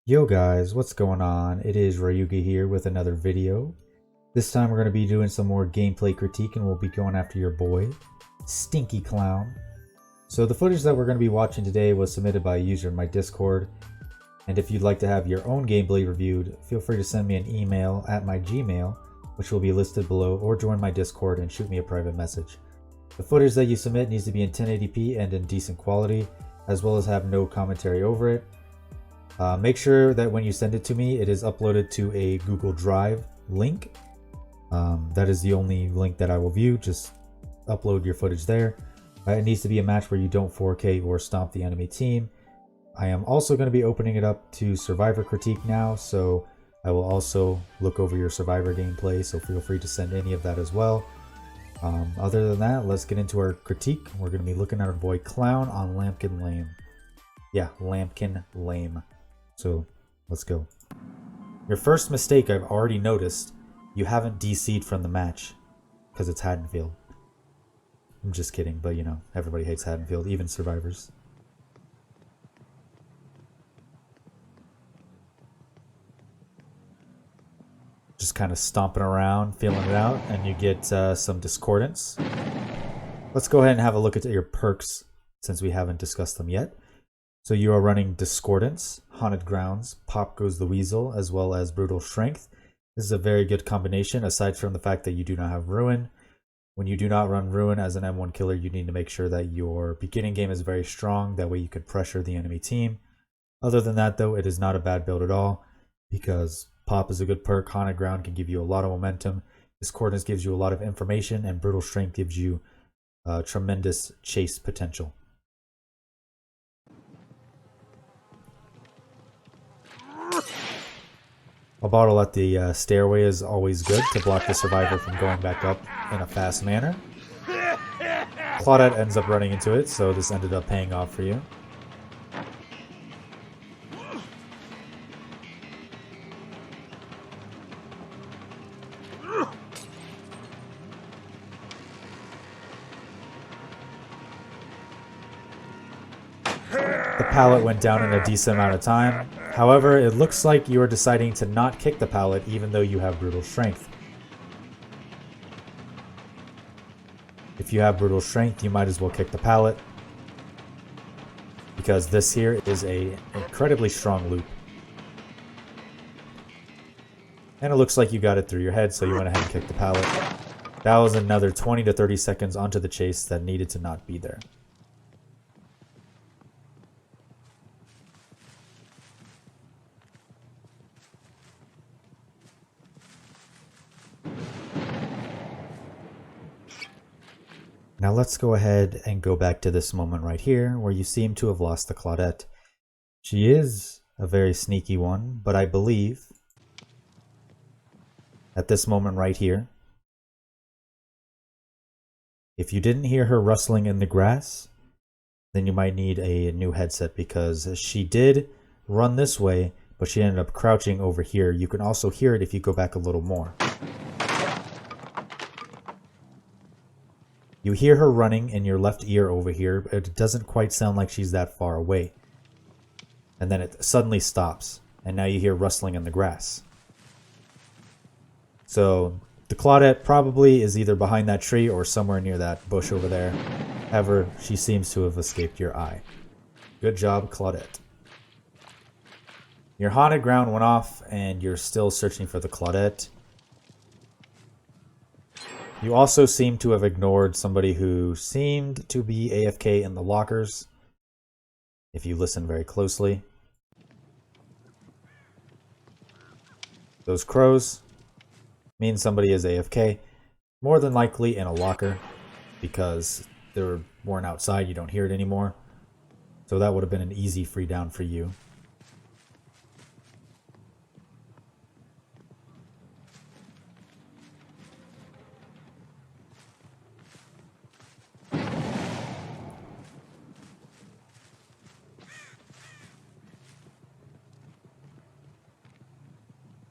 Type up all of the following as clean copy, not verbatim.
Yo guys, what's going on? It is Ryuga here with another video. This time we're going to be doing some more gameplay critique and we'll be going after your boy, Stinky Clown. So the footage that we're going to be watching today was submitted by a user in my Discord. And if you'd like to have your own gameplay reviewed, feel free to send me an email at my Gmail, which will be listed below, or join my Discord and shoot me a private message. The footage that you submit needs to be in 1080p and in decent quality, as well as have no commentary over it. Make sure that when you send it to me, it is uploaded to a Google Drive link. That is the only link that I will view. Just upload your footage there. It needs to be a match where you don't 4K or stomp the enemy team. I am also going to be opening it up to Survivor critique now, so I will also look over your Survivor gameplay, so feel free to send any of that as well. Other than that, let's get into our critique. We're going to be looking at our boy Clown on Lambkin Lame. Yeah, Lambkin Lame. So let's go. Your first mistake I've already noticed, you haven't DC'd from the match because it's Haddonfield. I'm just kidding, but you know, everybody hates Haddonfield, even survivors. Just kind of stomping around, feeling it out, and you get some discordance. Let's go ahead and have a look at your perks since we haven't discussed them yet. So you are running Discordance, Haunted Grounds, Pop Goes the Weasel, as well as Brutal Strength. This is a very good combination, aside from the fact that you do not have Ruin. When you do not run Ruin as an M1 killer, you need to make sure that your beginning game is very strong. That way you could pressure the enemy team. Other than that, though, it is not a bad build at all, because Pop is a good perk, Haunted Ground can give you a lot of momentum, Discordance gives you a lot of information, and Brutal Strength gives you tremendous chase potential. A bottle at the stairway is always good to block the survivor from going back up in a fast manner. Claudette ends up running into it, so this ended up paying off for you. The pallet went down in a decent amount of time. However, it looks like you are deciding to not kick the pallet even though you have Brutal Strength. If you have Brutal Strength, you might as well kick the pallet, because this here is a incredibly strong loop. And it looks like you got it through your head, so you went ahead and kicked the pallet. That was another 20 to 30 seconds onto the chase that needed to not be there. Now let's go ahead and go back to this moment right here where you seem to have lost the Claudette. She is a very sneaky one, but I believe at this moment right here, if you didn't hear her rustling in the grass, then you might need a new headset, because she did run this way, but she ended up crouching over here. You can also hear it if you go back a little more. You hear her running in your left ear over here, but it doesn't quite sound like she's that far away. And then it suddenly stops, and now you hear rustling in the grass. So the Claudette probably is either behind that tree or somewhere near that bush over there. However, she seems to have escaped your eye. Good job, Claudette. Your Haunted Ground went off, and you're still searching for the Claudette. You also seem to have ignored somebody who seemed to be AFK in the lockers, if you listen very closely. Those crows mean somebody is AFK, more than likely in a locker, because they weren't outside, you don't hear it anymore. So that would have been an easy free down for you.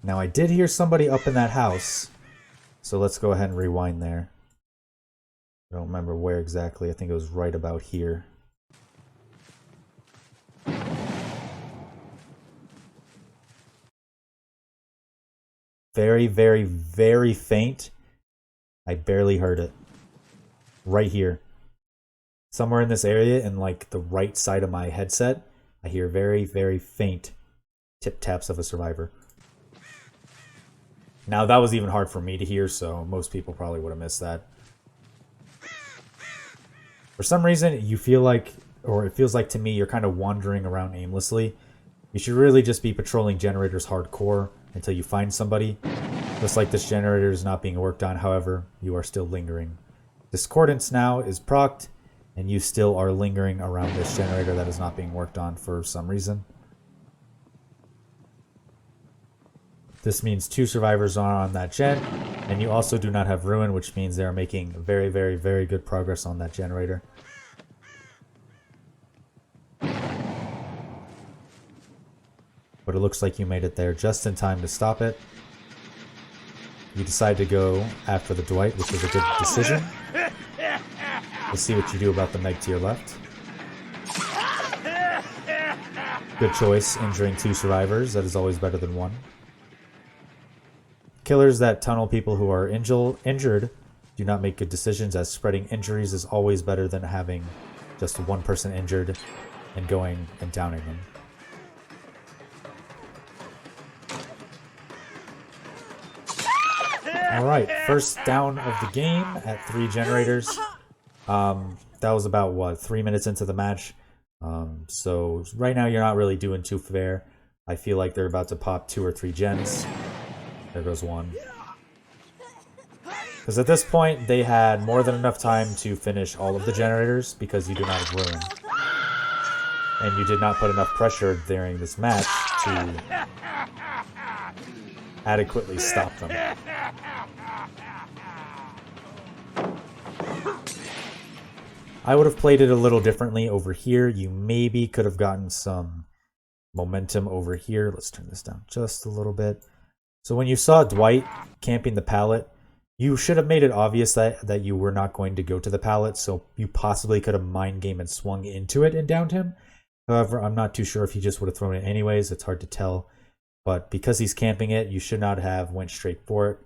Now I did hear somebody up in that house, so let's go ahead and rewind there. I don't remember where exactly, I think it was right about here. very, very, very faint. I barely heard it. Right here. Somewhere in this area, in like the right side of my headset, I hear very, very faint tip-taps of a survivor. Now, that was even hard for me to hear, so most people probably would have missed that. For some reason, you feel like, or it feels like to me, you're kind of wandering around aimlessly. You should really just be patrolling generators hardcore until you find somebody. Just like this generator is not being worked on, however, you are still lingering. Discordance now is procced, and you still are lingering around this generator that is not being worked on for some reason. This means 2 survivors are on that gen, and you also do not have ruin, which means they are making very, very, very good progress on that generator. But it looks like you made it there just in time to stop it. You decide to go after the Dwight, which is a good decision. Let's see what you do about the Meg to your left. Good choice, injuring 2 survivors. That is always better than 1. Killers that tunnel people who are injured do not make good decisions, as spreading injuries is always better than having just 1 person injured and going and downing them. Alright, first down of the game at 3 generators. That was about, what, 3 minutes into the match. So right now you're not really doing too fair. I feel like they're about to pop 2 or 3 gens. There goes 1. Because at this point, they had more than enough time to finish all of the generators because you do not have ruin. And you did not put enough pressure during this match to adequately stop them. I would have played it a little differently over here. You maybe could have gotten some momentum over here. Let's turn this down just a little bit. So when you saw Dwight camping the pallet, you should have made it obvious that you were not going to go to the pallet, so you possibly could have mind game and swung into it and downed him. However, I'm not too sure if he just would have thrown it anyways. It's hard to tell. But because he's camping it, you should not have went straight for it.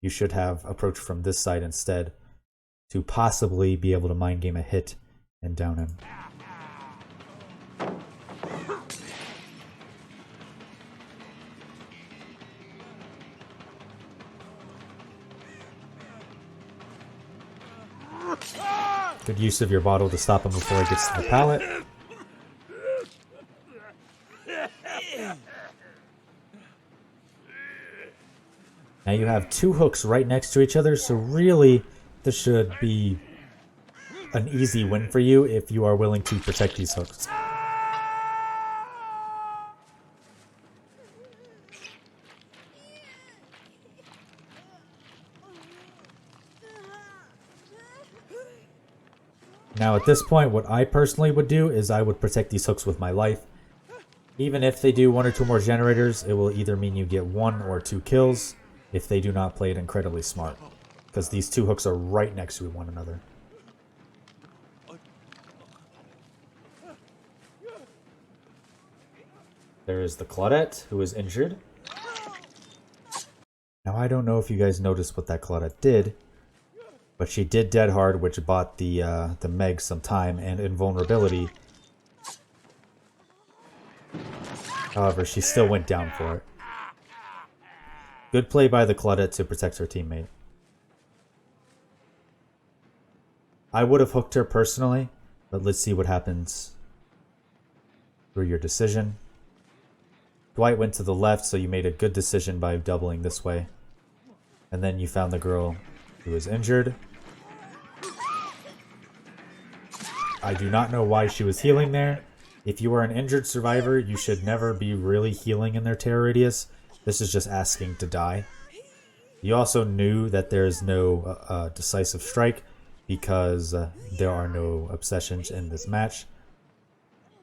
You should have approached from this side instead to possibly be able to mind game a hit and down him. Good use of your bottle to stop him before he gets to the pallet. Now you have 2 hooks right next to each other, so really this should be an easy win for you if you are willing to protect these hooks. Now at this point, what I personally would do is I would protect these hooks with my life. Even if they do 1 or 2 more generators, it will either mean you get 1 or 2 kills if they do not play it incredibly smart. Because these 2 hooks are right next to one another. There is the Claudette, who is injured. Now I don't know if you guys noticed what that Claudette did, but she did dead hard, which bought the Meg some time and invulnerability. However, she still went down for it. Good play by the Claudette to protect her teammate. I would have hooked her personally, but let's see what happens through your decision. Dwight went to the left, so you made a good decision by doubling this way. And then you found the girl who was injured. I do not know why she was healing there. If you are an injured survivor, you should never be really healing in their terror radius. This is just asking to die. You also knew that there is no decisive strike because there are no obsessions in this match.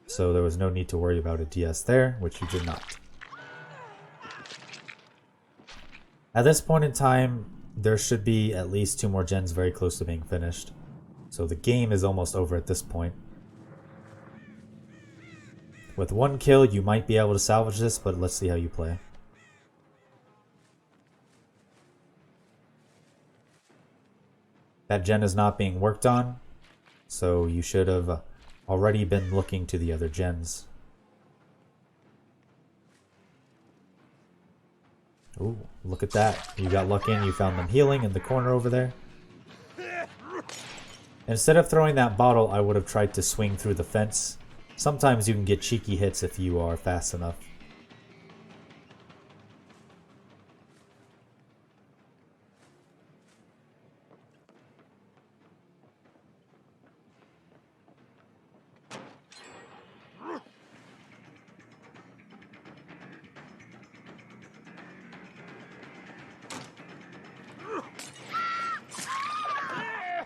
So there was no need to worry about a DS there, which you did not. At this point in time, there should be at least 2 more gens very close to being finished. So the game is almost over at this point. With 1 kill, you might be able to salvage this, but let's see how you play. That gen is not being worked on, so you should have already been looking to the other gens. Ooh, look at that. You got lucky and you found them healing in the corner over there. Instead of throwing that bottle, I would have tried to swing through the fence. Sometimes you can get cheeky hits if you are fast enough.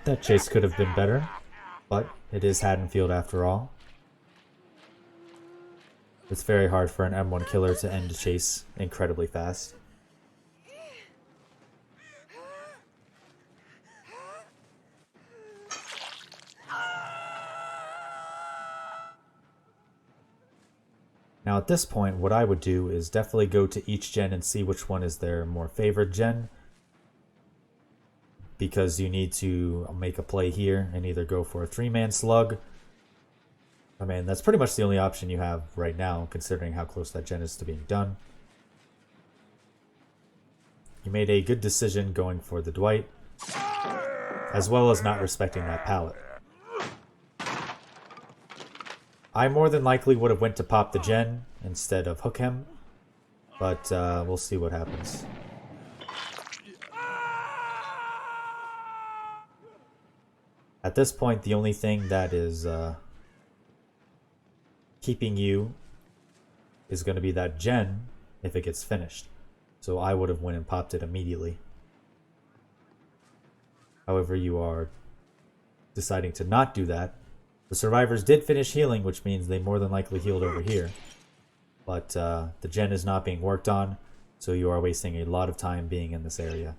That chase could have been better, but it is Haddonfield after all. It's very hard for an M1 killer to end a chase incredibly fast. Now at this point, what I would do is definitely go to each gen and see which one is their more favored gen. Because you need to make a play here and either go for a 3-man slug. I mean, that's pretty much the only option you have right now, considering how close that gen is to being done. You made a good decision going for the Dwight, as well as not respecting that pallet. I more than likely would have went to pop the gen instead of hook him, but we'll see what happens. At this point, the only thing that is keeping you is going to be that gen if it gets finished. So I would have went and popped it immediately. However, you are deciding to not do that. The survivors did finish healing, which means they more than likely healed over here. But the gen is not being worked on, so you are wasting a lot of time being in this area.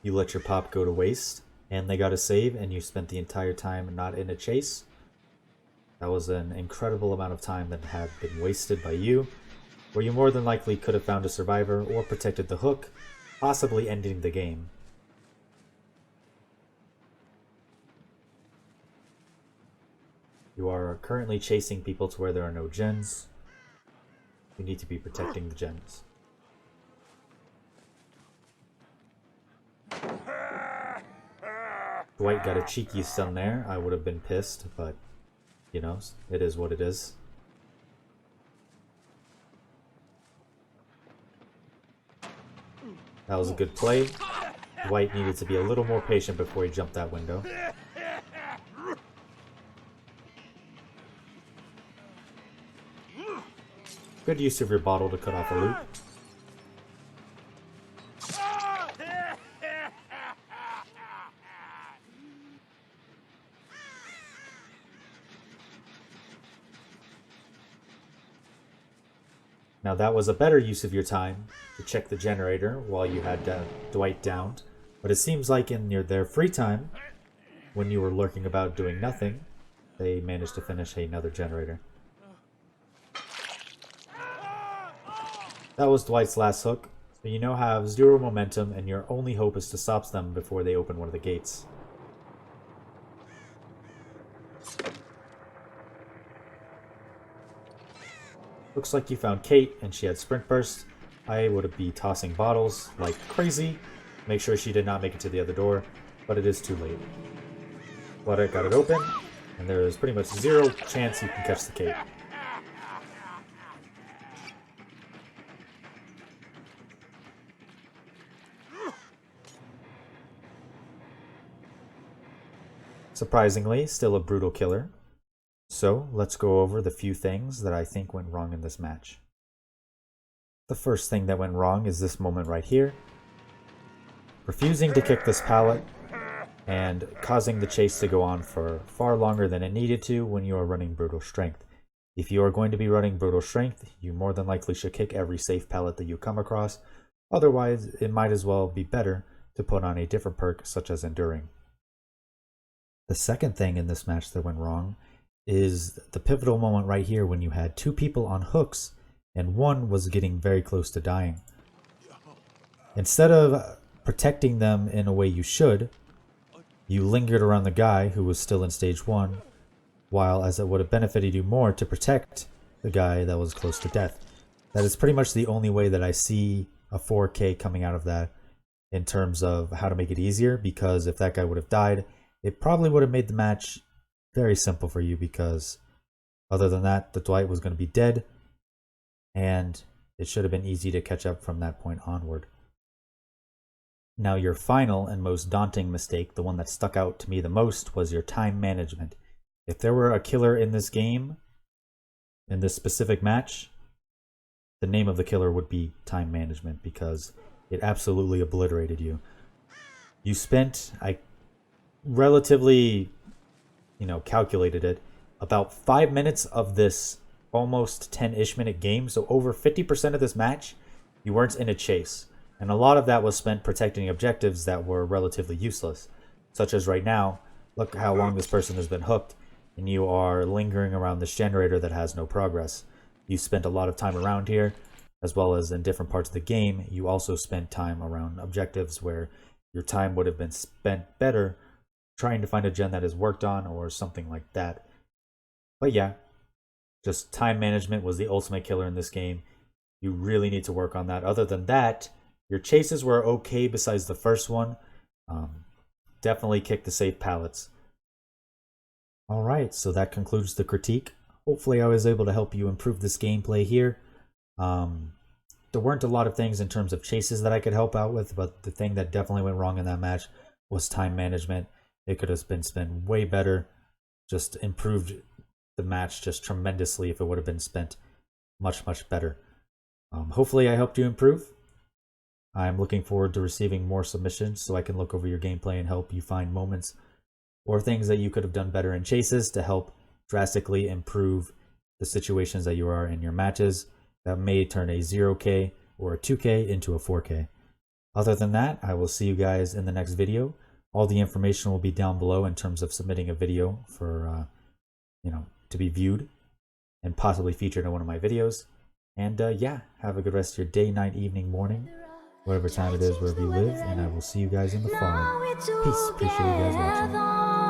You let your pop go to waste, and they got a save, and you spent the entire time not in a chase. That was an incredible amount of time that had been wasted by you, where you more than likely could have found a survivor or protected the hook, possibly ending the game. You are currently chasing people to where there are no gens. You need to be protecting the gens. Dwight got a cheeky stun there. I would have been pissed, but, you know, it is what it is. That was a good play. Dwight needed to be a little more patient before he jumped that window. Good use of your bottle to cut off a loop. Now that was a better use of your time to check the generator while you had Dwight downed, but it seems like in their free time, when you were lurking about doing nothing, they managed to finish another generator. That was Dwight's last hook, so you now have 0 momentum and your only hope is to stop them before they open one of the gates. Looks like you found Kate, and she had Sprint Burst. I would be tossing bottles like crazy. Make sure she did not make it to the other door, but it is too late. But I got it open, and there is pretty much 0 chance you can catch the Kate. Surprisingly, still a brutal killer. So, let's go over the few things that I think went wrong in this match. The first thing that went wrong is this moment right here. Refusing to kick this pallet and causing the chase to go on for far longer than it needed to when you are running Brutal Strength. If you are going to be running Brutal Strength, you more than likely should kick every safe pallet that you come across. Otherwise, it might as well be better to put on a different perk such as Enduring. The second thing in this match that went wrong is the pivotal moment right here when you had two people on hooks and one was getting very close to dying. Instead of protecting them in a way you should, you lingered around the guy who was still in stage 1, while as it would have benefited you more to protect the guy that was close to death. That is pretty much the only way that I see a 4K coming out of that in terms of how to make it easier, because if that guy would have died, it probably would have made the match very simple for you, because other than that, the Dwight was going to be dead, and it should have been easy to catch up from that point onward. Now, your final and most daunting mistake, the one that stuck out to me the most, was your time management. If there were a killer in this game, in this specific match, the name of the killer would be time management, because it absolutely obliterated you. You spent, I relatively, calculated it, about 5 minutes of this almost 10-ish minute game, so over 50% of this match, you weren't in a chase. And a lot of that was spent protecting objectives that were relatively useless. Such as right now, look how long this person has been hooked, and you are lingering around this generator that has no progress. You spent a lot of time around here, as well as in different parts of the game. You also spent time around objectives where your time would have been spent better trying to find a gen that is worked on or something like that. But yeah, just time management was the ultimate killer in this game. You really need to work on that. Other than that, your chases were okay besides the first one. Definitely kick the safe pallets. Alright, so that concludes the critique. Hopefully I was able to help you improve this gameplay here. There weren't a lot of things in terms of chases that I could help out with, but the thing that definitely went wrong in that match was time management. It could have been spent way better. Just improved the match just tremendously if it would have been spent much, much better. Hopefully I helped you improve. I'm looking forward to receiving more submissions so I can look over your gameplay and help you find moments or things that you could have done better in chases to help drastically improve the situations that you are in your matches that may turn a 0K or a 2K into a 4K. Other than that, I will see you guys in the next video. All the information will be down below in terms of submitting a video for, to be viewed and possibly featured in one of my videos. And yeah, have a good rest of your day, night, evening, morning, whatever time it is, wherever you live. And I will see you guys in the fall. Peace. Appreciate you guys watching.